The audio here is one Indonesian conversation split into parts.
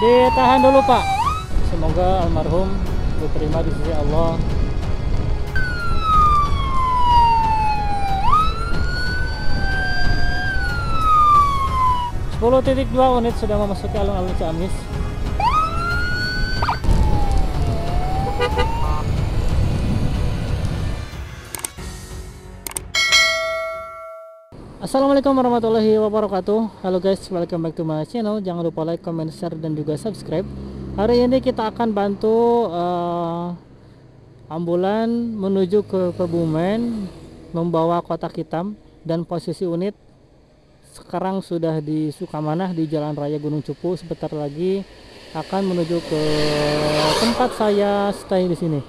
Ditahan dulu Pak. Semoga almarhum diterima di sisi Allah. (10.2) unit sudah memasuki alun-alun Ciamis. Assalamualaikum warahmatullahi wabarakatuh. Halo guys, welcome back to my channel. Jangan lupa like, comment, share, dan juga subscribe. Hari ini kita akan bantu ambulan menuju ke Kebumen membawa kotak hitam, dan posisi unit sekarang sudah di Sukamanah di Jalan Raya Gunung Cupu. Sebentar lagi akan menuju ke tempat saya stay di sini.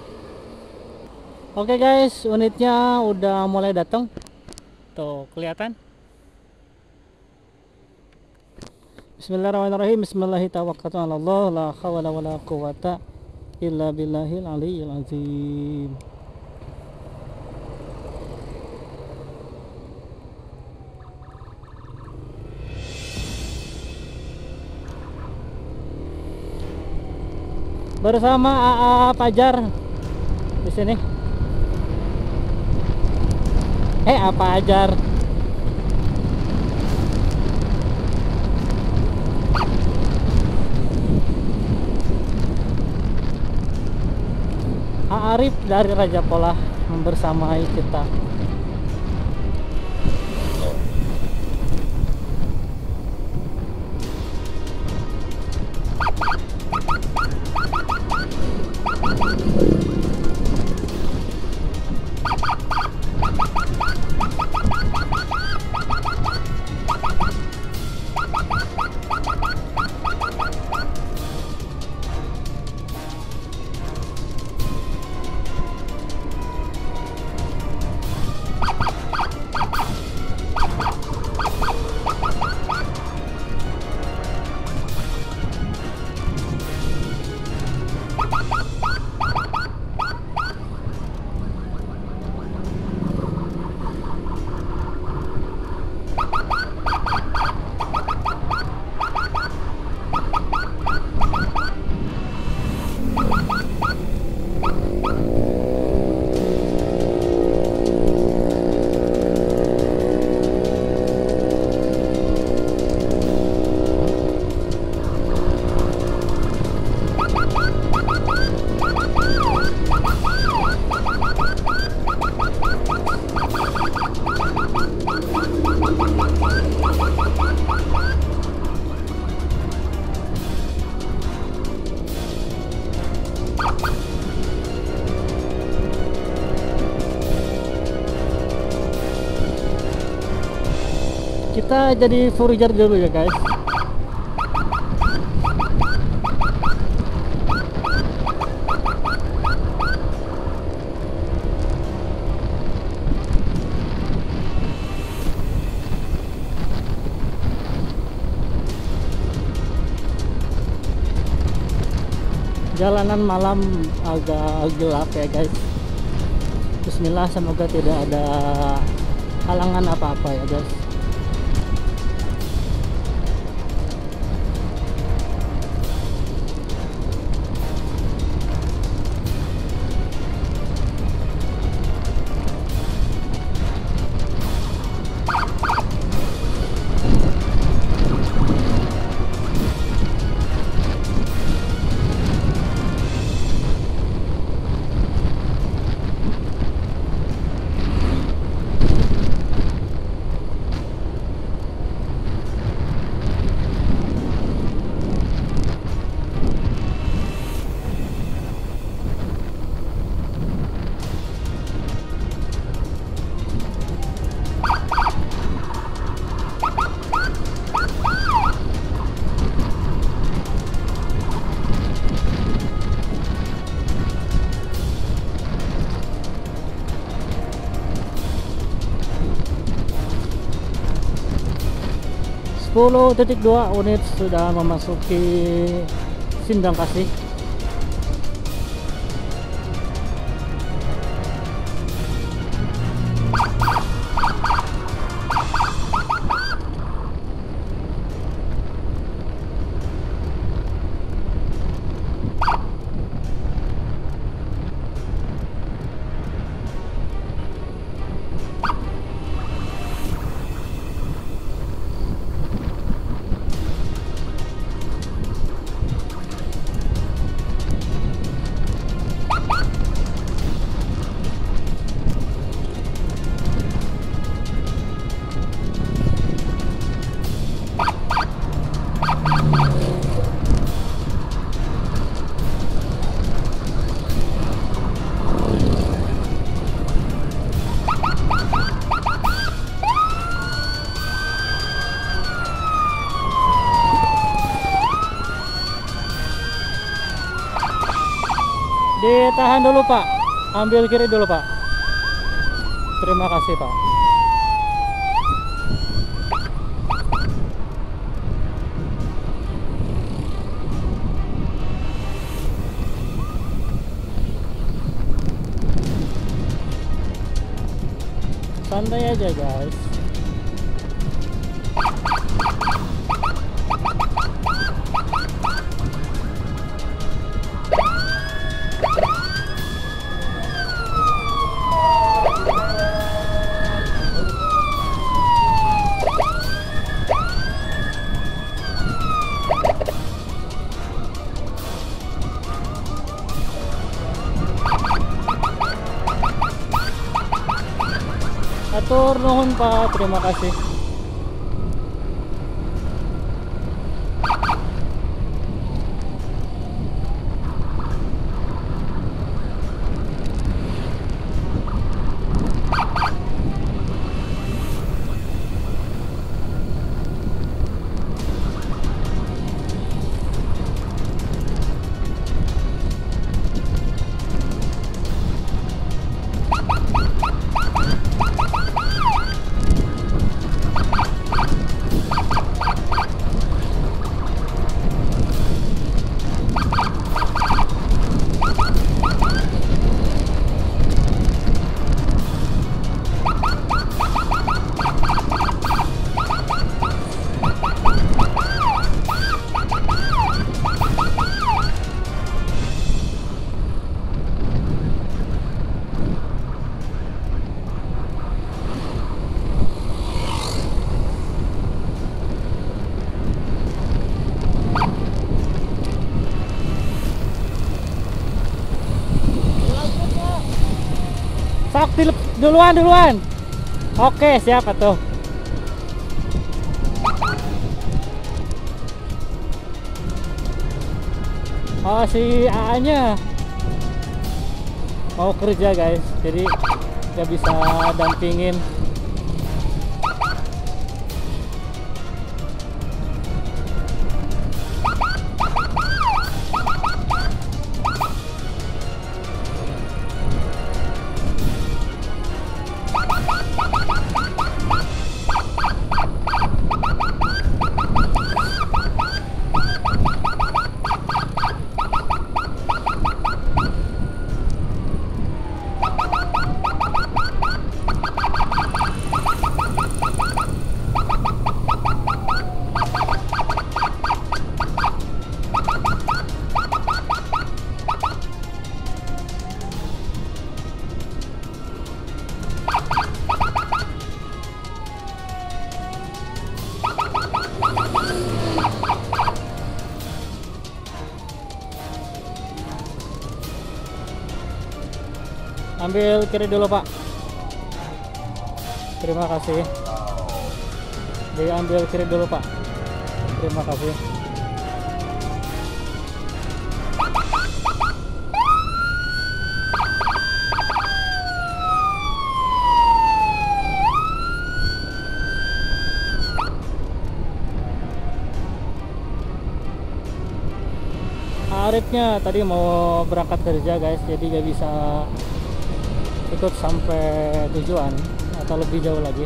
Oke guys, unitnya udah mulai datang. Tuh, kelihatan. Bismillahirrahmanirrahim. Bismillahirrahmanirrahim. La hawla wala quwata illa billahil aliyyil azim. Bersama AA Pajar di sini. AA Pajar. Arif dari Raja Polah membersamai kita. Kita jadi forager dulu ya guys. Jalanan malam agak gelap ya guys. Bismillah, semoga tidak ada halangan apa-apa ya guys. (10.2) unit sudah memasuki Sindang Kasih. Ditahan dulu Pak, ambil kiri dulu Pak. Terima kasih Pak. Santai aja guys. Atur nuhun Pak, terima kasih. Sok duluan. Oke, siap atuh. Oh, si AA-nya mau kerja guys, jadi nggak bisa dampingin. Ambil kiri dulu Pak. Terima kasih. Diambil kiri dulu Pak. Terima kasih. Arifnya tadi mau berangkat kerja guys, jadi gak bisa ikut sampai tujuan atau lebih jauh lagi.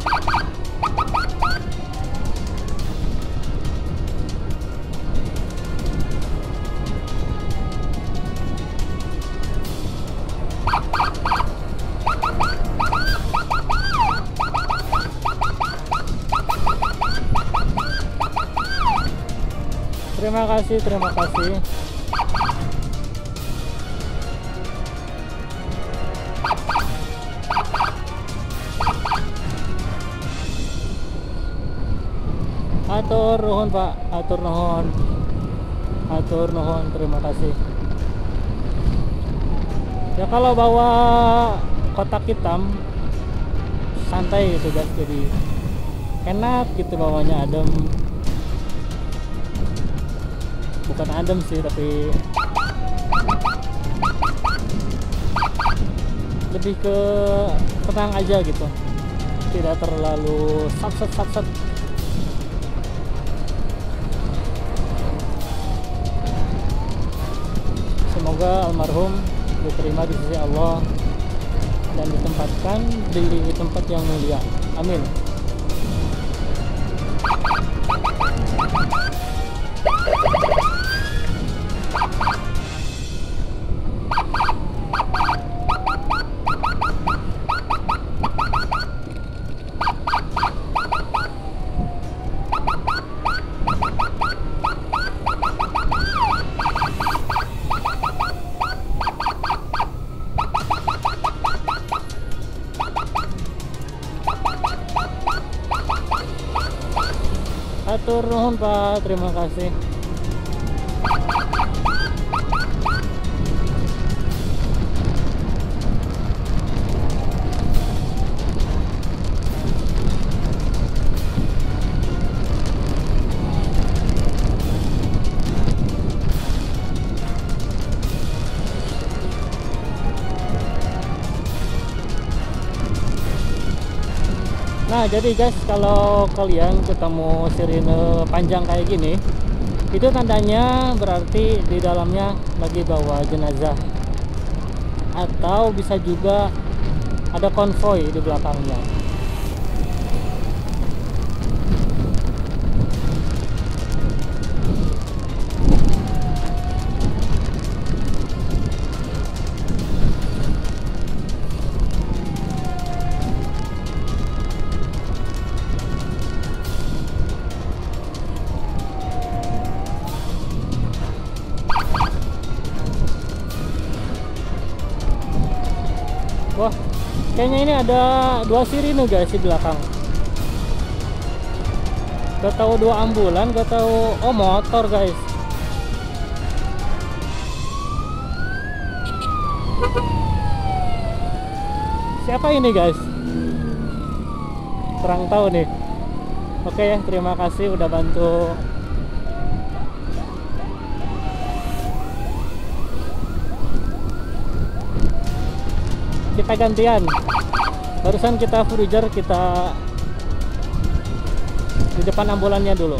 Terima kasih, terima kasih. Atur nuhun Pak, atur nuhun. Atur nuhun, terima kasih. Ya kalau bawa kotak hitam santai gitu guys, jadi enak gitu bawanya, adem. Bukan adem sih, tapi lebih ke tenang aja gitu, tidak terlalu sat. Semoga almarhum diterima di sisi Allah dan ditempatkan di tempat yang mulia. Amin. Atur nuhun Pak, terima kasih. Nah jadi guys, kalau kalian ketemu sirine panjang kayak gini, itu tandanya berarti di dalamnya lagi bawa jenazah, atau bisa juga ada konvoy di belakangnya. Wah, kayaknya ini ada 2 sirine guys di belakang. Gak tahu 2 ambulan, gak tahu, oh motor guys. Siapa ini guys? Kurang tahu nih. Oke ya, terima kasih udah bantu. Kita gantian. Barusan kita Forager, kita di depan ambulannya dulu.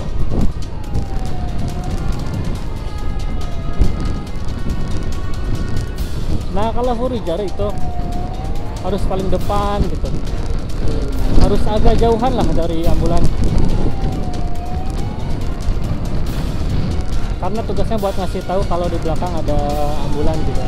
Nah kalau Forager itu harus paling depan gitu, harus agak jauhan lah dari ambulan, karena tugasnya buat ngasih tahu kalau di belakang ada ambulan gitu.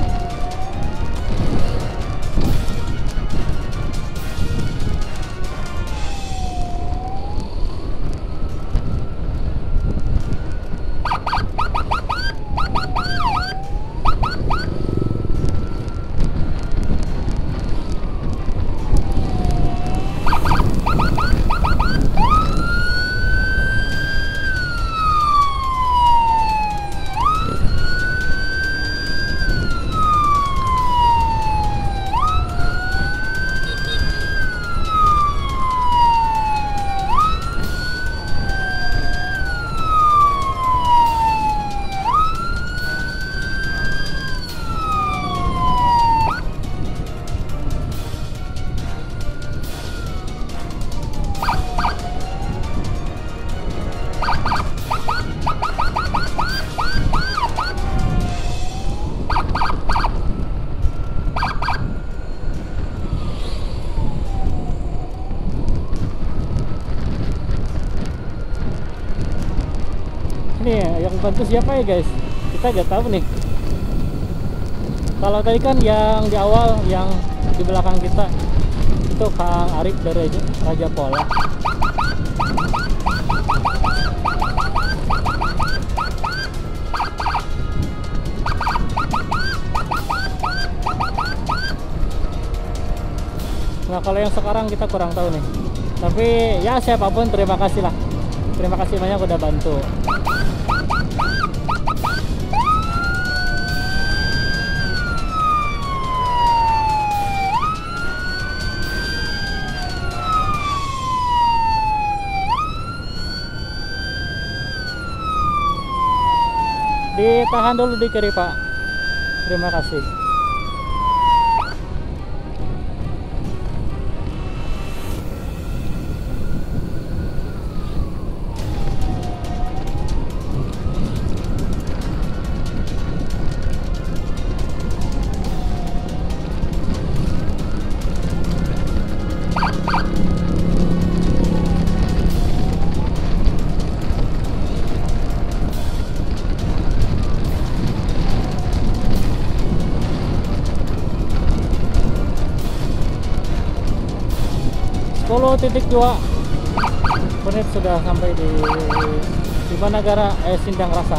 Ini yang bantu siapa ya guys? Kita nggak tahu nih. Kalau tadi kan yang di awal, yang di belakang kita itu Kang Arif dari Raja Pola. Nah kalau yang sekarang kita kurang tahu nih. Tapi ya siapapun terima kasih lah. Terima kasih banyak udah bantu. Ditahan dulu di kiri Pak. Terima kasih. 10.2 menit sudah sampai di Dimanagara, Sindang Rasa.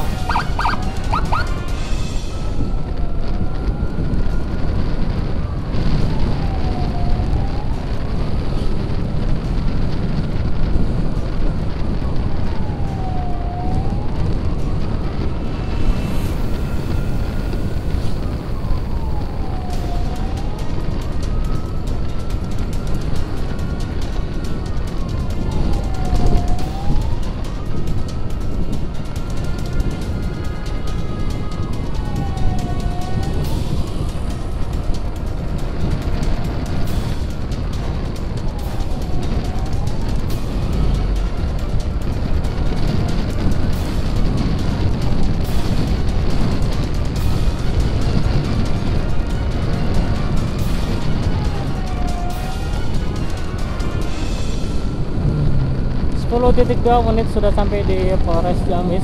Titik 2 menit sudah sampai di Polres Ciamis.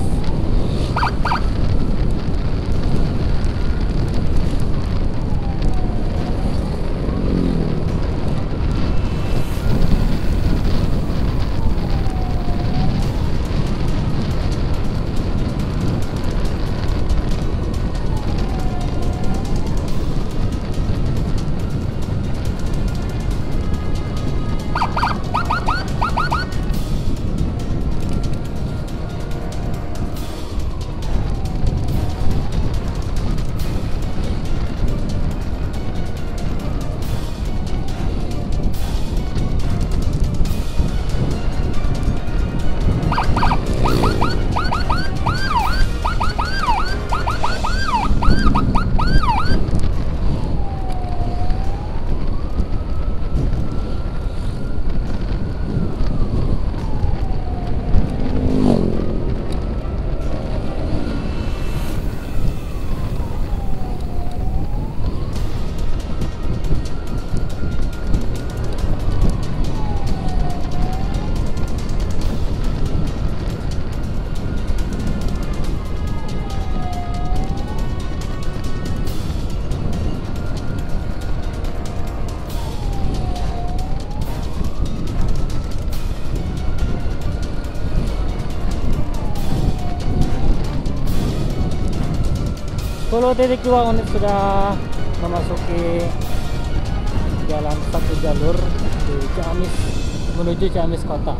Titik 2 menit sudah memasuki jalan satu jalur di Ciamis menuju Ciamis kota.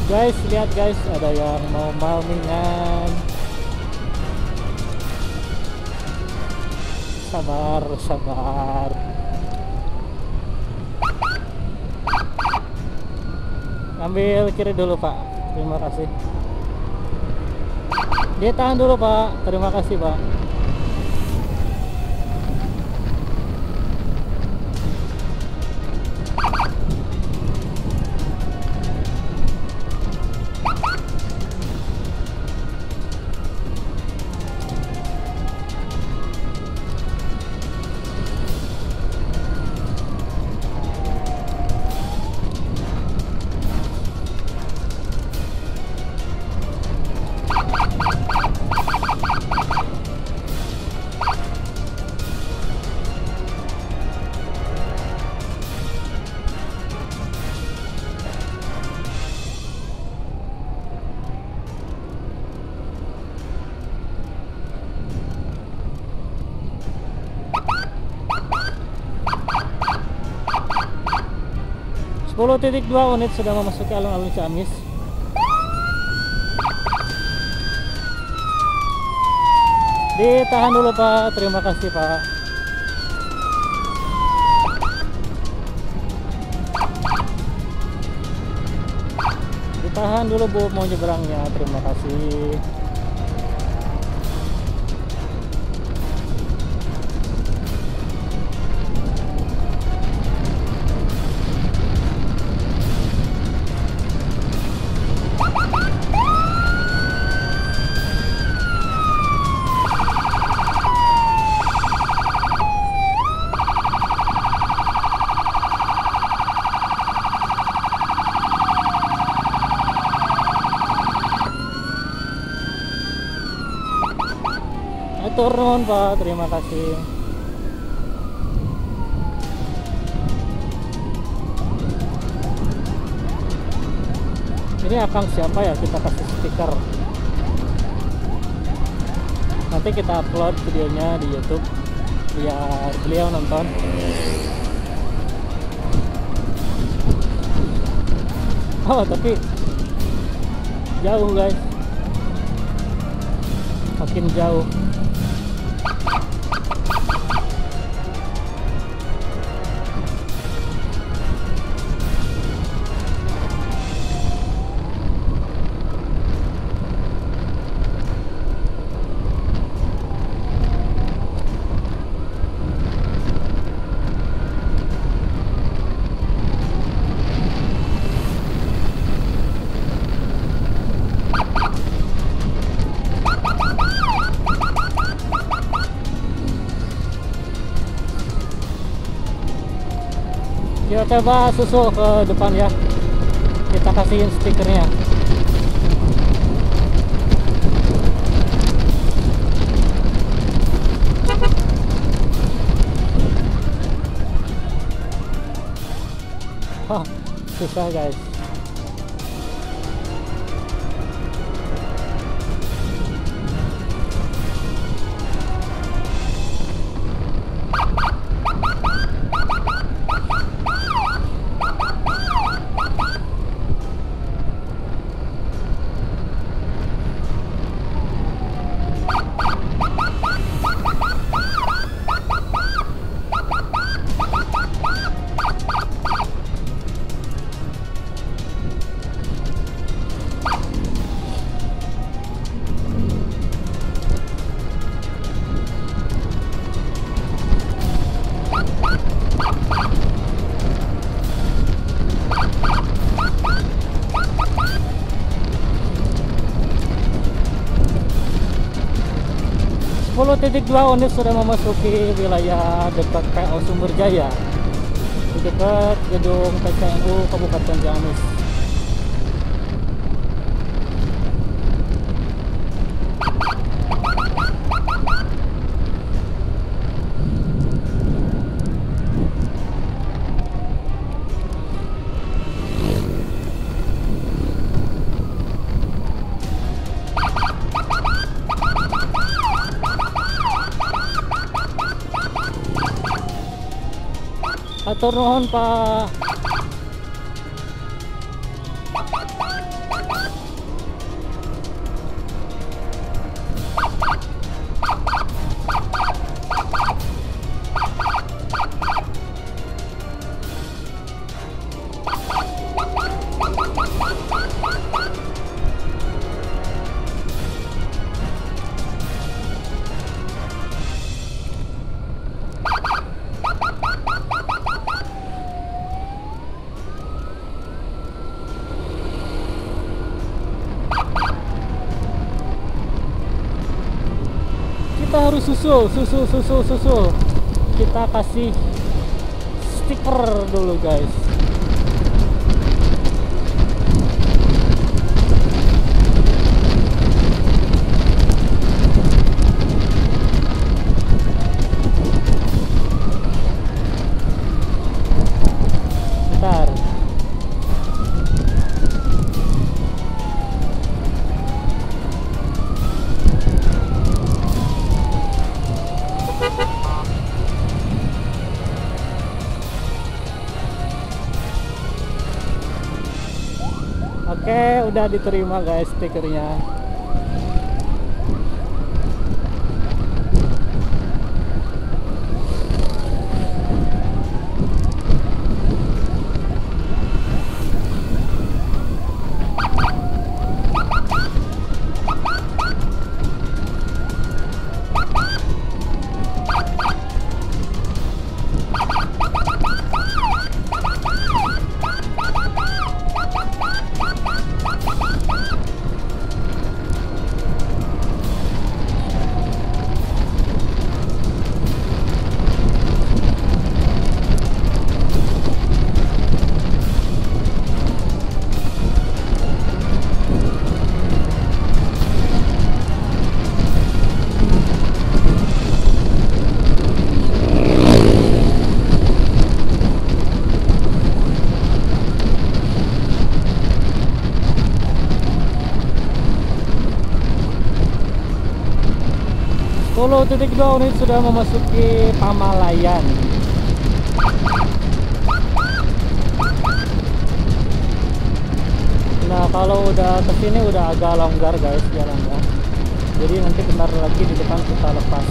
Guys, lihat guys, ada yang mau malmingan. Sabar, sabar. Ambil kiri dulu Pak, terima kasih. Ditahan dulu Pak, terima kasih Pak. Titik 2 unit sudah memasuki alun-alun Ciamis. Ditahan dulu Pak, terima kasih Pak. Tahan dulu Bu, mau nyebrangnya. Terima kasih. Turun Pak, terima kasih. Ini akang siapa ya, kita kasih stiker. Nanti kita upload videonya di YouTube biar beliau nonton. Oh tapi jauh guys, makin jauh. Kita coba susul ke depan ya, kita kasihin stikernya. Hah, susah guys. Titik 2 unit sudah memasuki wilayah dekat PO Sumber Jaya, di dekat gedung PCNU Kabupaten Ciamis. Atur nuhun Pak. Kita harus susul. Kita kasih stiker dulu guys. Bentar. Oke, udah diterima guys stikernya. 10.2 unit sudah memasuki Pamalayan. Nah, kalau udah kesini udah agak longgar guys jalannya. Jadi nanti bentar lagi di depan kita lepas.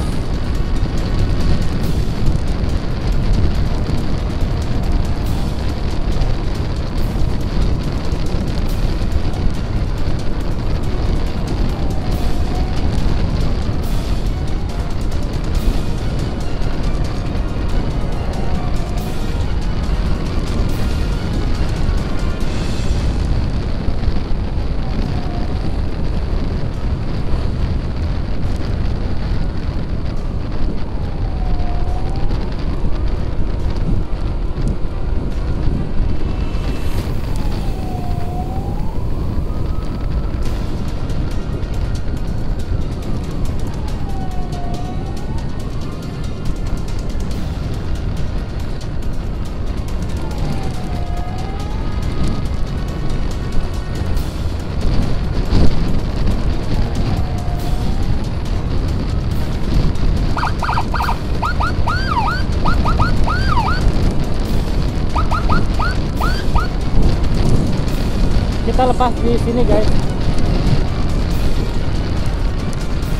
Kita lepas di sini guys.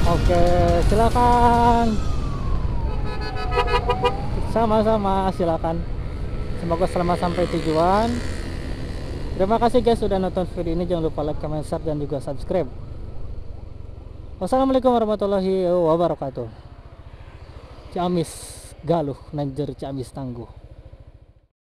Oke, silakan. Sama-sama, silakan. Semoga selamat sampai tujuan. Terima kasih guys sudah nonton video ini. Jangan lupa like, comment, share, dan juga subscribe. Wassalamualaikum warahmatullahi wabarakatuh. Ciamis Galuh, Nanjer Ciamis Tangguh.